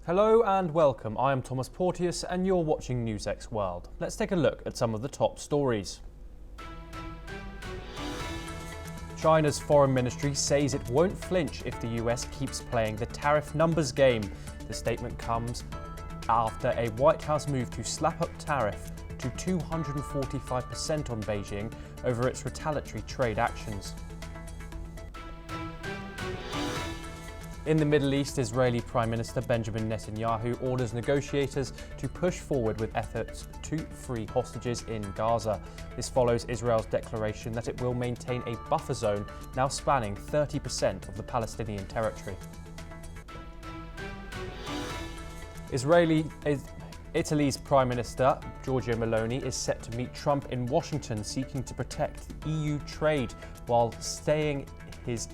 Hello and welcome. I am Thomas Porteous and you're watching NewsX World. Let's take a look at some of the top stories. China's foreign ministry says it won't flinch if the US keeps playing the tariff numbers game. The statement comes after a White House move to slap up tariff to 245% on Beijing over its retaliatory trade actions. In the Middle East, Israeli Prime Minister Benjamin Netanyahu orders negotiators to push forward with efforts to free hostages in Gaza. This follows Israel's declaration that it will maintain a buffer zone now spanning 30% of the Palestinian territory. Italy's Prime Minister Giorgia Meloni is set to meet Trump in Washington, seeking to protect EU trade while staying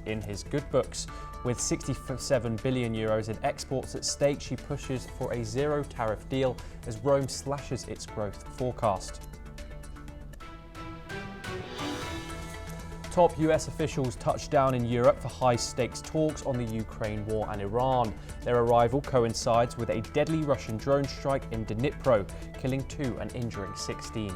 in his good books. With 67 billion euros in exports at stake, she pushes for a zero tariff deal as Rome slashes its growth forecast. Top US officials touched down in Europe for high-stakes talks on the Ukraine war and Iran. Their arrival coincides with a deadly Russian drone strike in Dnipro, killing 2 and injuring 16.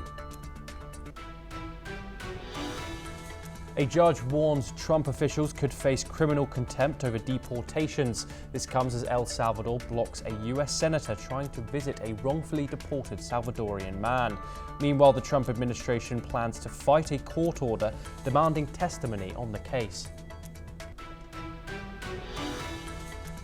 A judge warns Trump officials could face criminal contempt over deportations. This comes as El Salvador blocks a US senator trying to visit a wrongfully deported Salvadorian man. Meanwhile, the Trump administration plans to fight a court order demanding testimony on the case.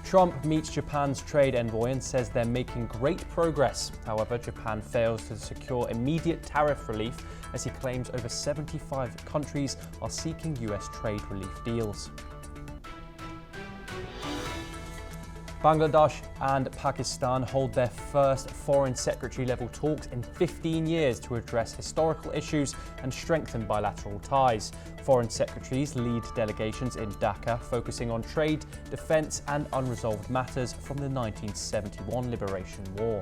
Trump meets Japan's trade envoy and says they're making great progress. However, Japan fails to secure immediate tariff relief as he claims over 75 countries are seeking US trade relief deals. Bangladesh and Pakistan hold their first foreign secretary-level talks in 15 years to address historical issues and strengthen bilateral ties. Foreign secretaries lead delegations in Dhaka, focusing on trade, defence and unresolved matters from the 1971 Liberation War.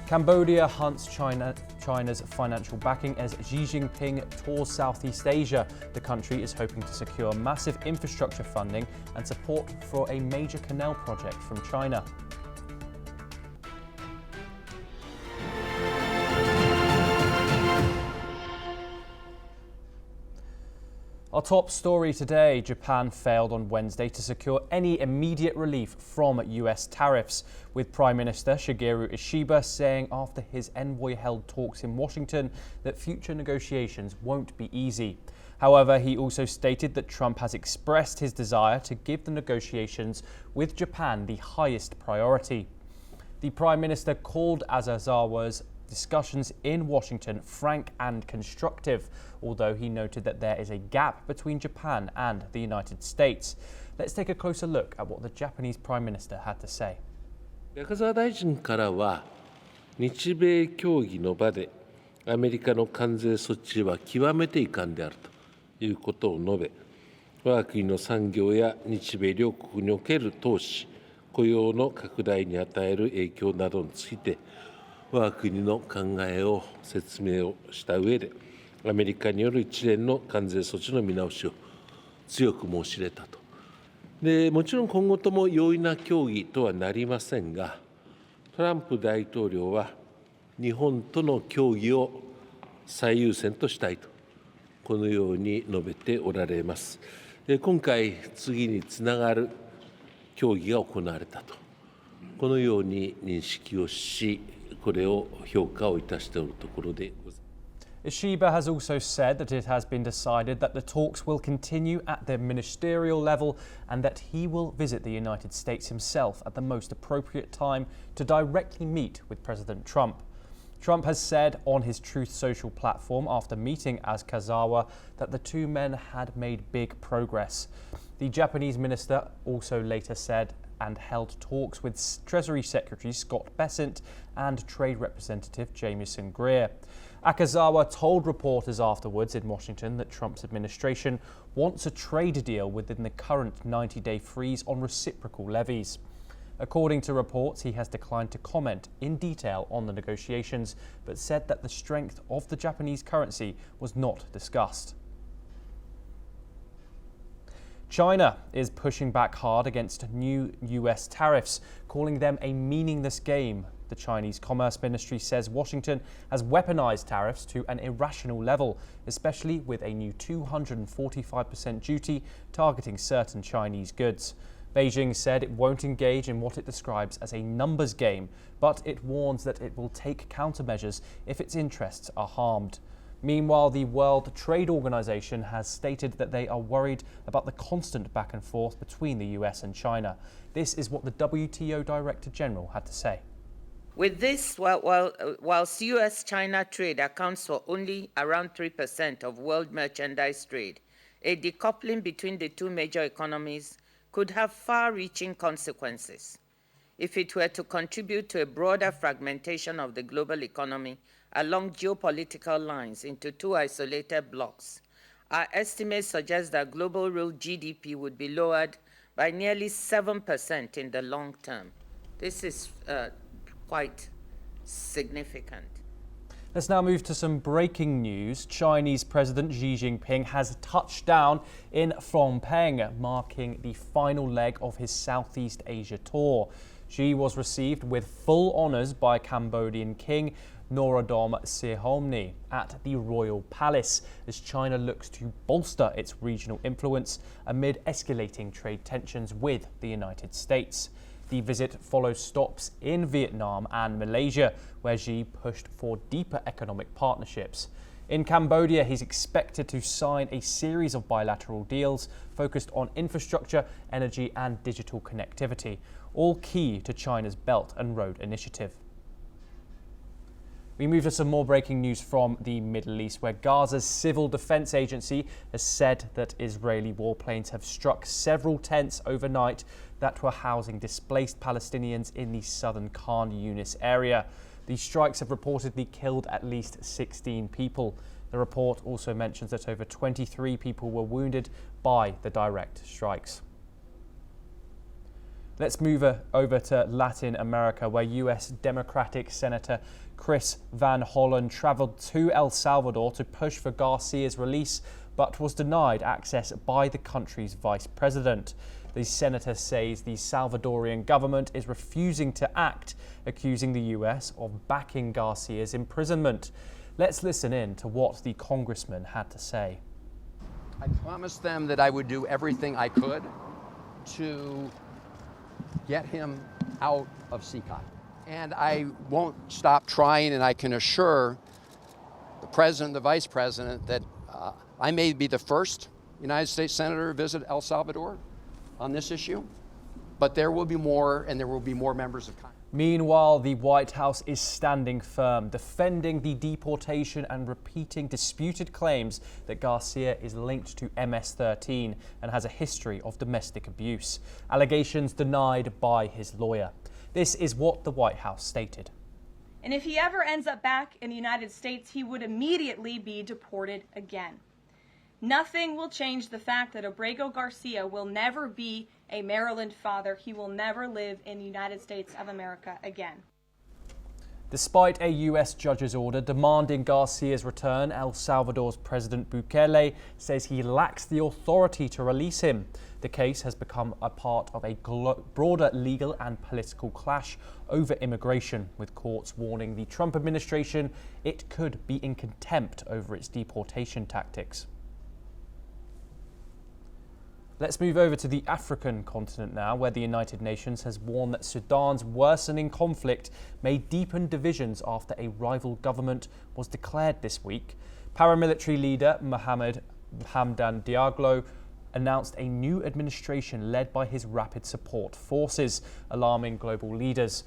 Cambodia hunts China's financial backing as Xi Jinping tours Southeast Asia. The country is hoping to secure massive infrastructure funding and support for a major canal project from China. Our top story today: Japan failed on Wednesday to secure any immediate relief from US tariffs, with Prime Minister Shigeru Ishiba saying after his envoy held talks in Washington that future negotiations won't be easy. However, he also stated that Trump has expressed his desire to give the negotiations with Japan the highest priority. The Prime Minister called Aizawa's discussions in Washington frank and constructive, although he noted that there is a gap between Japan and the United States. Let's take a closer look at what the Japanese Prime Minister had to say. 中澤大臣からは、日米協議の場でアメリカの関税措置は極めて遺憾であるということを述べ、我が国の産業や日米両国における投資、雇用の拡大に与える影響などについて、我が国の考えを説明をした上で、アメリカによる一連の関税措置の見直しを強く申し入れたと。でもちろん今後とも容易な協議とはなりませんが、トランプ大統領は日本との協議を最優先としたいと、このように述べておられます。で今回、次につながる協議が行われたと、このように認識をし、これを評価をいたしておるところでございます。Ishiba has also said that it has been decided that the talks will continue at the ministerial level and that he will visit the United States himself at the most appropriate time to directly meet with President Trump. Trump has said on his Truth Social platform after meeting Aizawa that the two men had made big progress. The Japanese minister also later said and held talks with Treasury Secretary Scott Bessent and Trade Representative Jamieson Greer. Aizawa told reporters afterwards in Washington that Trump's administration wants a trade deal within the current 90-day freeze on reciprocal levies. According to reports, he has declined to comment in detail on the negotiations, but said that the strength of the Japanese currency was not discussed. China is pushing back hard against new US tariffs, calling them a meaningless game. The Chinese Commerce Ministry says Washington has weaponized tariffs to an irrational level, especially with a new 245% duty targeting certain Chinese goods. Beijing said it won't engage in what it describes as a numbers game, but it warns that it will take countermeasures if its interests are harmed. Meanwhile, the World Trade Organization has stated that they are worried about the constant back and forth between the US and China. This is what the WTO Director General had to say. With this, whilst US-China trade accounts for only around 3% of world merchandise trade, a decoupling between the two major economies could have far-reaching consequences. If it were to contribute to a broader fragmentation of the global economy along geopolitical lines into two isolated blocks, our estimates suggest that global real GDP would be lowered by nearly 7% in the long term. This is quite significant. Let's now move to some breaking news. Chinese President Xi Jinping has touched down in Phnom Penh, marking the final leg of his Southeast Asia tour. Xi was received with full honours by Cambodian King Norodom Sihamoni at the Royal Palace as China looks to bolster its regional influence amid escalating trade tensions with the United States. The visit follows stops in Vietnam and Malaysia, where Xi pushed for deeper economic partnerships. In Cambodia, he's expected to sign a series of bilateral deals focused on infrastructure, energy and digital connectivity, all key to China's Belt and Road Initiative. We move to some more breaking news from the Middle East, where Gaza's Civil Defense Agency has said that Israeli warplanes have struck several tents overnight that were housing displaced Palestinians in the southern Khan Yunis area. These strikes have reportedly killed at least 16 people. The report also mentions that over 23 people were wounded by the direct strikes. Let's move over to Latin America, where US Democratic Senator Chris Van Hollen travelled to El Salvador to push for Garcia's release, but was denied access by the country's vice president. The senator says the Salvadorian government is refusing to act, accusing the US of backing Garcia's imprisonment. Let's listen in to what the congressman had to say. I promised them that I would do everything I could to get him out of CICOT. And I won't stop trying, and I can assure the president and the vice president that I may be the first United States senator to visit El Salvador on this issue, but there will be more, and there will be more members of Congress. Meanwhile, the White House is standing firm, defending the deportation and repeating disputed claims that Garcia is linked to MS-13 and has a history of domestic abuse. Allegations denied by his lawyer. This is what the White House stated. And if he ever ends up back in the United States, he would immediately be deported again. Nothing will change the fact that Abrego Garcia will never be a Maryland father. He will never live in the United States of America again. Despite a US judge's order demanding Garcia's return, El Salvador's President Bukele says he lacks the authority to release him. The case has become a part of a broader legal and political clash over immigration, with courts warning the Trump administration it could be in contempt over its deportation tactics. Let's move over to the African continent now, where the United Nations has warned that Sudan's worsening conflict may deepen divisions after a rival government was declared this week. Paramilitary leader Mohamed Hamdan Dagalo announced a new administration led by his rapid support forces, alarming global leaders.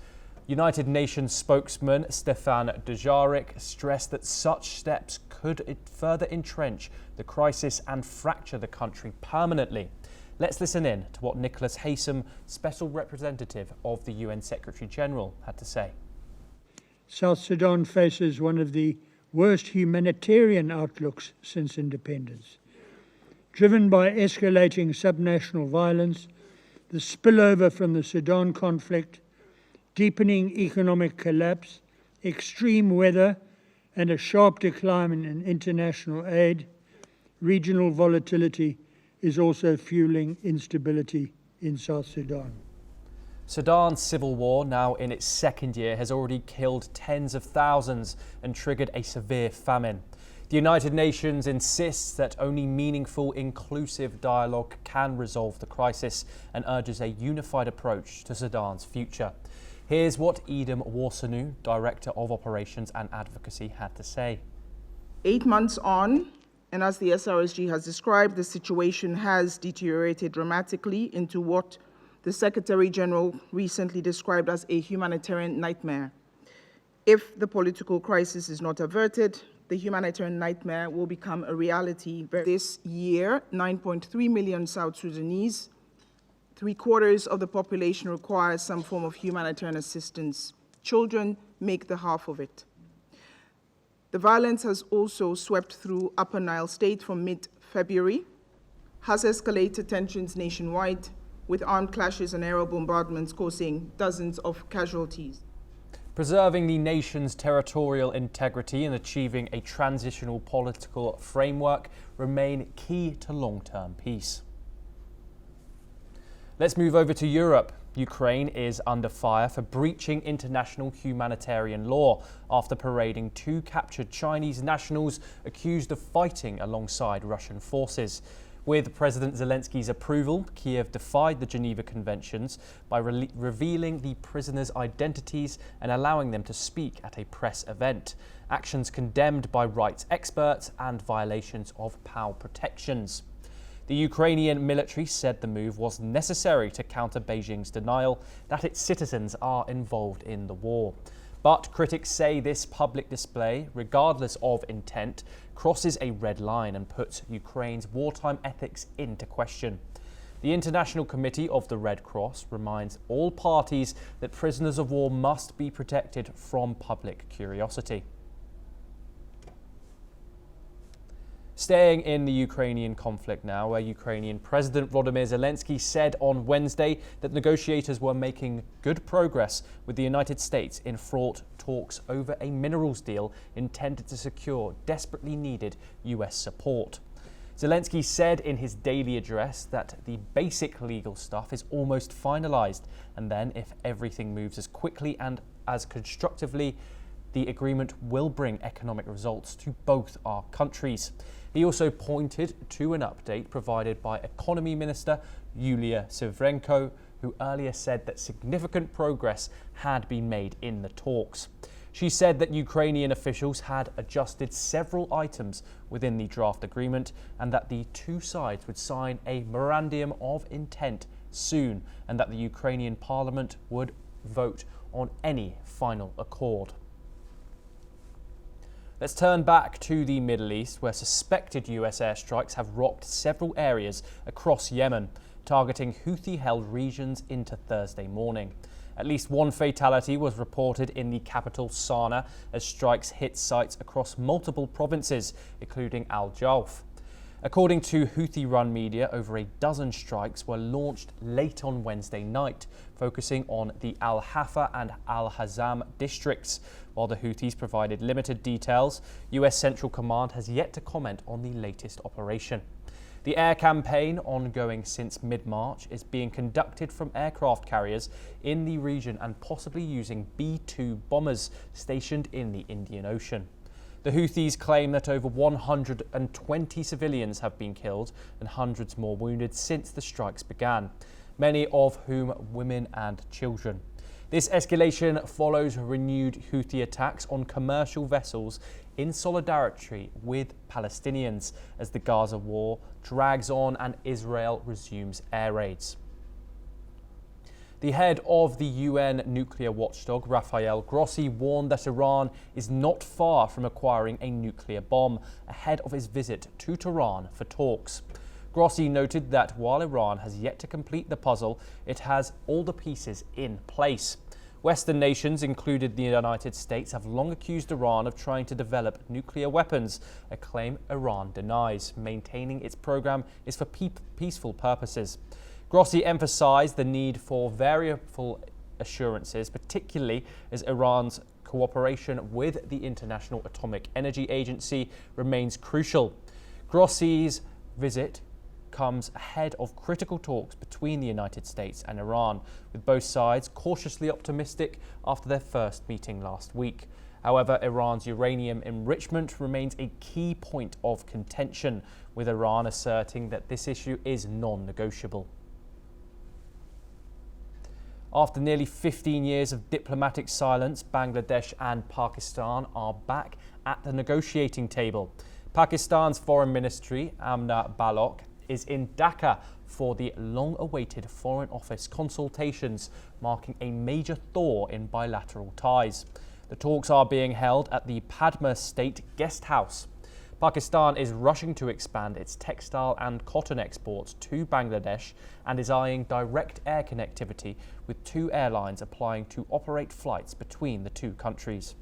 United Nations spokesman Stefan Dujarric stressed that such steps could further entrench the crisis and fracture the country permanently. Let's listen in to what Nicholas Haysom, Special Representative of the UN Secretary General, had to say. South Sudan faces one of the worst humanitarian outlooks since independence. Driven by escalating subnational violence, the spillover from the Sudan conflict, deepening economic collapse, extreme weather, and a sharp decline in international aid, regional volatility, is also fueling instability in South Sudan. Sudan's civil war, now in its second year, has already killed tens of thousands and triggered a severe famine. The United Nations insists that only meaningful, inclusive dialogue can resolve the crisis and urges a unified approach to Sudan's future. Here's what Edom Warsanu, Director of Operations and Advocacy, had to say. 8 months on, and as the SRSG has described, the situation has deteriorated dramatically into what the Secretary General recently described as a humanitarian nightmare. If the political crisis is not averted, the humanitarian nightmare will become a reality. This year, 9.3 million South Sudanese, 3/4 of the population, requires some form of humanitarian assistance. Children make the half of it. The violence has also swept through Upper Nile State from mid-February, has escalated tensions nationwide, with armed clashes and aerial bombardments causing dozens of casualties. Preserving the nation's territorial integrity and achieving a transitional political framework remain key to long-term peace. Let's move over to Europe. Ukraine is under fire for breaching international humanitarian law after parading 2 captured Chinese nationals accused of fighting alongside Russian forces. With President Zelensky's approval, Kiev defied the Geneva Conventions by revealing the prisoners' identities and allowing them to speak at a press event. Actions condemned by rights experts and violations of POW protections. The Ukrainian military said the move was necessary to counter Beijing's denial that its citizens are involved in the war. But critics say this public display, regardless of intent, crosses a red line and puts Ukraine's wartime ethics into question. The International Committee of the Red Cross reminds all parties that prisoners of war must be protected from public curiosity. Staying in the Ukrainian conflict now, where Ukrainian President Volodymyr Zelensky said on Wednesday that negotiators were making good progress with the United States in fraught talks over a minerals deal intended to secure desperately needed US support. Zelensky said in his daily address that the basic legal stuff is almost finalized, and then if everything moves as quickly and as constructively, the agreement will bring economic results to both our countries. He also pointed to an update provided by Economy Minister Yulia Savrenko, who earlier said that significant progress had been made in the talks. She said that Ukrainian officials had adjusted several items within the draft agreement and that the two sides would sign a memorandum of intent soon and that the Ukrainian parliament would vote on any final accord. Let's turn back to the Middle East, where suspected US airstrikes have rocked several areas across Yemen, targeting Houthi-held regions into Thursday morning. At least one fatality was reported in the capital Sana'a as strikes hit sites across multiple provinces, including Al-Jawf. According to Houthi-run media, over a dozen strikes were launched late on Wednesday night, focusing on the Al-Hafa and Al-Hazam districts. While the Houthis provided limited details, US Central Command has yet to comment on the latest operation. The air campaign, ongoing since mid-March, is being conducted from aircraft carriers in the region and possibly using B-2 bombers stationed in the Indian Ocean. The Houthis claim that over 120 civilians have been killed and hundreds more wounded since the strikes began, many of whom women and children. This escalation follows renewed Houthi attacks on commercial vessels in solidarity with Palestinians as the Gaza war drags on and Israel resumes air raids. The head of the UN nuclear watchdog, Rafael Grossi, warned that Iran is not far from acquiring a nuclear bomb ahead of his visit to Tehran for talks. Grossi noted that while Iran has yet to complete the puzzle, it has all the pieces in place. Western nations, including the United States, have long accused Iran of trying to develop nuclear weapons, a claim Iran denies, maintaining its program is for peaceful purposes. Grossi emphasized the need for variable assurances, particularly as Iran's cooperation with the International Atomic Energy Agency remains crucial. Grossi's visit comes ahead of critical talks between the United States and Iran, with both sides cautiously optimistic after their first meeting last week. However, Iran's uranium enrichment remains a key point of contention, with Iran asserting that this issue is non-negotiable. After nearly 15 years of diplomatic silence, Bangladesh and Pakistan are back at the negotiating table. Pakistan's Foreign Ministry, Amna Balok, is in Dhaka for the long-awaited Foreign Office consultations, marking a major thaw in bilateral ties. The talks are being held at the Padma State Guest House. Pakistan is rushing to expand its textile and cotton exports to Bangladesh and is eyeing direct air connectivity, with 2 airlines applying to operate flights between the 2 countries.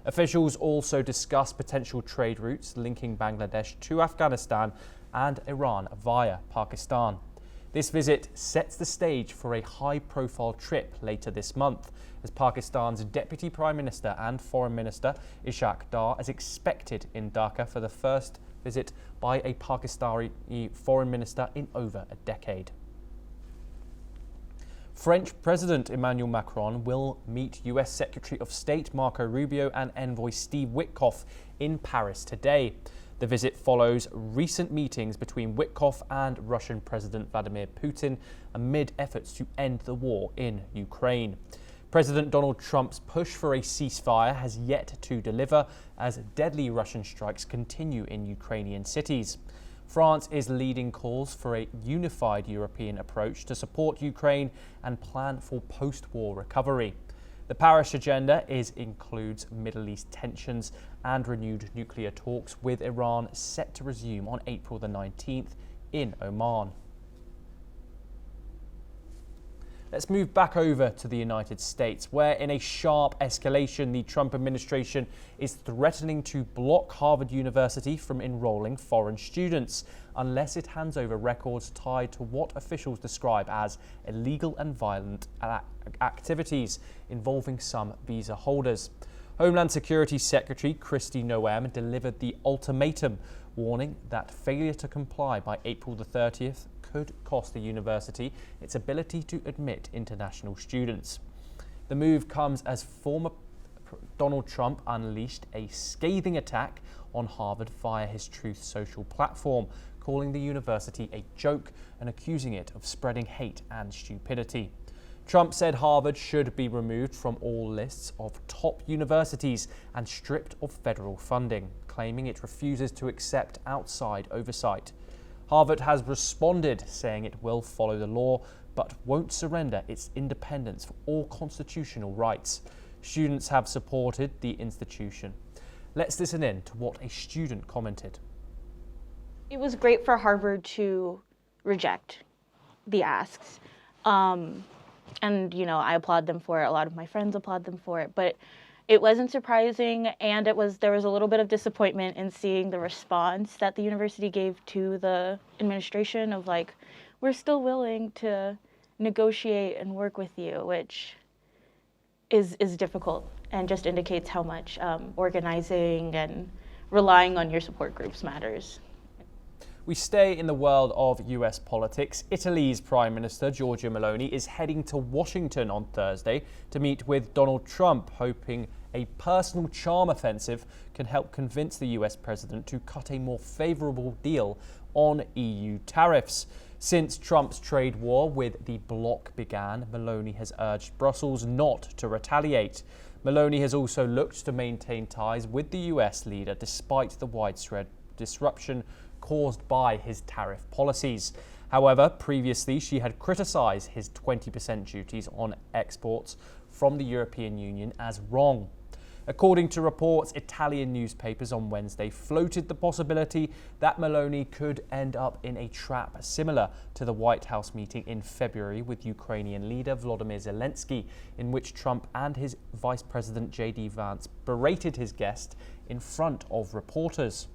Officials also discuss potential trade routes linking Bangladesh to Afghanistan and Iran via Pakistan. This visit sets the stage for a high-profile trip later this month, as Pakistan's Deputy Prime Minister and Foreign Minister Ishaq Dar is expected in Dhaka for the first visit by a Pakistani foreign minister in over a decade. French President Emmanuel Macron will meet US Secretary of State Marco Rubio and Envoy Steve Witkoff in Paris today. The visit follows recent meetings between Witkoff and Russian President Vladimir Putin amid efforts to end the war in Ukraine. President Donald Trump's push for a ceasefire has yet to deliver as deadly Russian strikes continue in Ukrainian cities. France is leading calls for a unified European approach to support Ukraine and plan for post-war recovery. The Paris agenda includes Middle East tensions and renewed nuclear talks, with Iran set to resume on April the 19th in Oman. Let's move back over to the United States, where in a sharp escalation, the Trump administration is threatening to block Harvard University from enrolling foreign students unless it hands over records tied to what officials describe as illegal and violent activities involving some visa holders. Homeland Security Secretary Kristi Noem delivered the ultimatum, warning that failure to comply by April the 30th could cost the university its ability to admit international students. The move comes as former Donald Trump unleashed a scathing attack on Harvard via his Truth Social platform, calling the university a joke and accusing it of spreading hate and stupidity. Trump said Harvard should be removed from all lists of top universities and stripped of federal funding, claiming it refuses to accept outside oversight. Harvard has responded, saying it will follow the law but won't surrender its independence for all constitutional rights. Students have supported the institution. Let's listen in to what a student commented. It was great for Harvard to reject the asks. And, you know, I applaud them for it. A lot of my friends applaud them for it. But it wasn't surprising, and there was a little bit of disappointment in seeing the response that the university gave to the administration of like, we're still willing to negotiate and work with you, which is difficult and just indicates how much organizing and relying on your support groups matters. We stay in the world of US politics. Italy's Prime Minister Giorgia Meloni is heading to Washington on Thursday to meet with Donald Trump, hoping a personal charm offensive can help convince the US president to cut a more favorable deal on EU tariffs. Since Trump's trade war with the bloc began, Meloni has urged Brussels not to retaliate. Meloni has also looked to maintain ties with the US leader despite the widespread disruption caused by his tariff policies. However, previously she had criticised his 20% duties on exports from the European Union as wrong. According to reports, Italian newspapers on Wednesday floated the possibility that Meloni could end up in a trap similar to the White House meeting in February with Ukrainian leader Volodymyr Zelensky, in which Trump and his Vice President J.D. Vance berated his guest in front of reporters.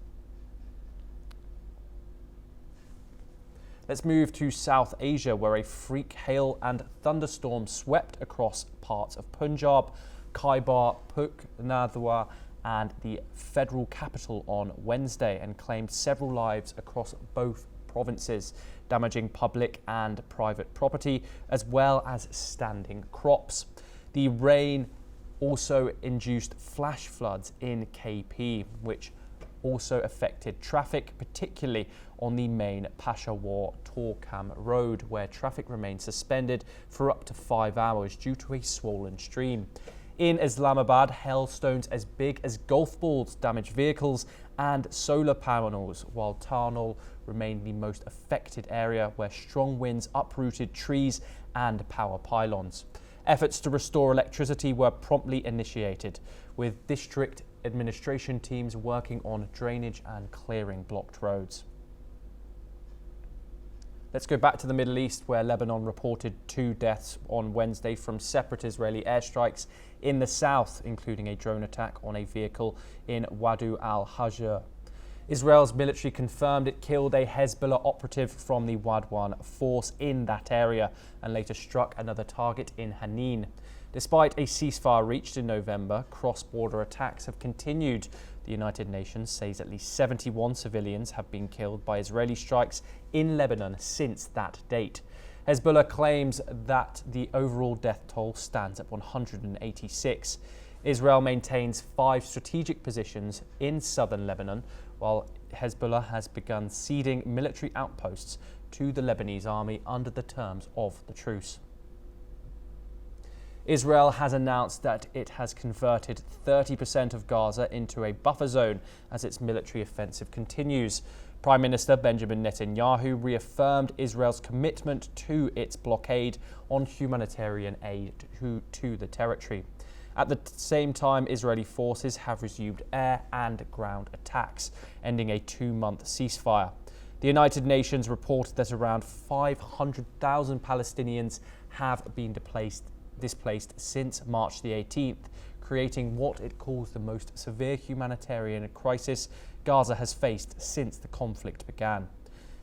Let's move to South Asia, where a freak hail and thunderstorm swept across parts of Punjab, Khyber Pakhtunkhwa and the federal capital on Wednesday and claimed several lives across both provinces, damaging public and private property as well as standing crops. The rain also induced flash floods in KP, which also affected traffic, particularly on the main Peshawar-Torkham road, where traffic remained suspended for up to 5 hours due to a swollen stream. In Islamabad, hailstones as big as golf balls damaged vehicles and solar panels, while Tarnal remained the most affected area, where strong winds uprooted trees and power pylons. Efforts to restore electricity were promptly initiated, with district administration teams working on drainage and clearing blocked roads. Let's go back to the Middle East, where Lebanon reported 2 deaths on Wednesday from separate Israeli airstrikes in the south, including a drone attack on a vehicle in Wadu al-Hajr. Israel's military confirmed it killed a Hezbollah operative from the Wadwan force in that area and later struck another target in Hanin. Despite a ceasefire reached in November, cross-border attacks have continued. The United Nations says at least 71 civilians have been killed by Israeli strikes in Lebanon since that date. Hezbollah claims that the overall death toll stands at 186. Israel maintains 5 strategic positions in southern Lebanon, while Hezbollah has begun ceding military outposts to the Lebanese army under the terms of the truce. Israel has announced that it has converted 30% of Gaza into a buffer zone as its military offensive continues. Prime Minister Benjamin Netanyahu reaffirmed Israel's commitment to its blockade on humanitarian aid to the territory. At the same time, Israeli forces have resumed air and ground attacks, ending a 2-month ceasefire. The United Nations reported that around 500,000 Palestinians have been displaced since March the 18th, creating what it calls the most severe humanitarian crisis Gaza has faced since the conflict began.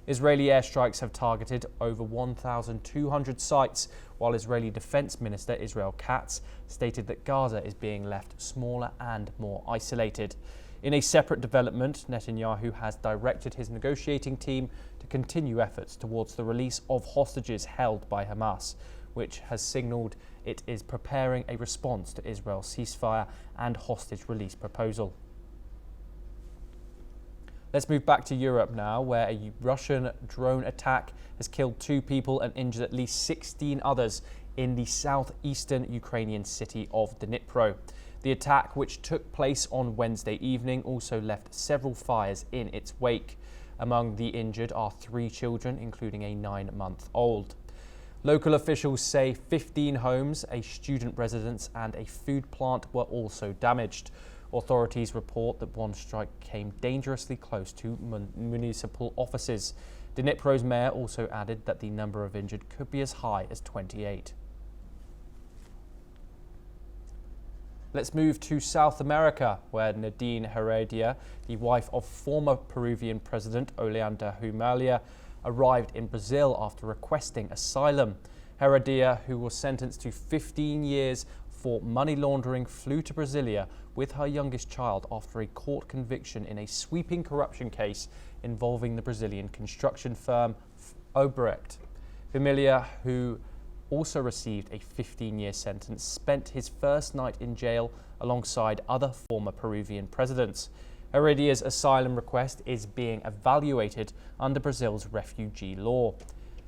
Israeli airstrikes have targeted over 1,200 sites, while Israeli Defense Minister Israel Katz stated that Gaza is being left smaller and more isolated. In a separate development, Netanyahu has directed his negotiating team to continue efforts towards the release of hostages held by Hamas, which has signalled it is preparing a response to Israel's ceasefire and hostage release proposal. Let's move back to Europe now, where a Russian drone attack has killed 2 people and injured at least 16 others in the southeastern Ukrainian city of Dnipro. The attack, which took place on Wednesday evening, also left several fires in its wake. Among the injured are 3 children, including a 9-month-old. Local officials say 15 homes, a student residence and a food plant were also damaged. Authorities report that one strike came dangerously close to municipal offices. Dnipro's mayor also added that the number of injured could be as high as 28. Let's move to South America, where Nadine Heredia, the wife of former Peruvian President Ollanta Humala, arrived in Brazil after requesting asylum. Heredia, who was sentenced to 15 years for money laundering, flew to Brasilia with her youngest child after a court conviction in a sweeping corruption case involving the Brazilian construction firm Obrecht. Humala, who also received a 15-year sentence, spent his first night in jail alongside other former Peruvian presidents. Heredia's asylum request is being evaluated under Brazil's refugee law.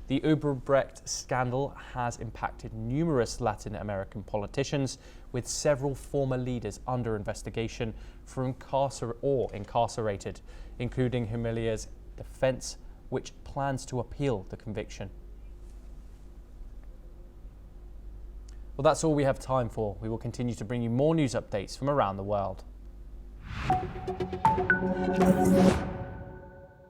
The Obrecht scandal has impacted numerous Latin American politicians, with several former leaders under investigation for incarcerated, including Humala's defense, which plans to appeal the conviction. Well, that's all we have time for. We will continue to bring you more news updates from around the world.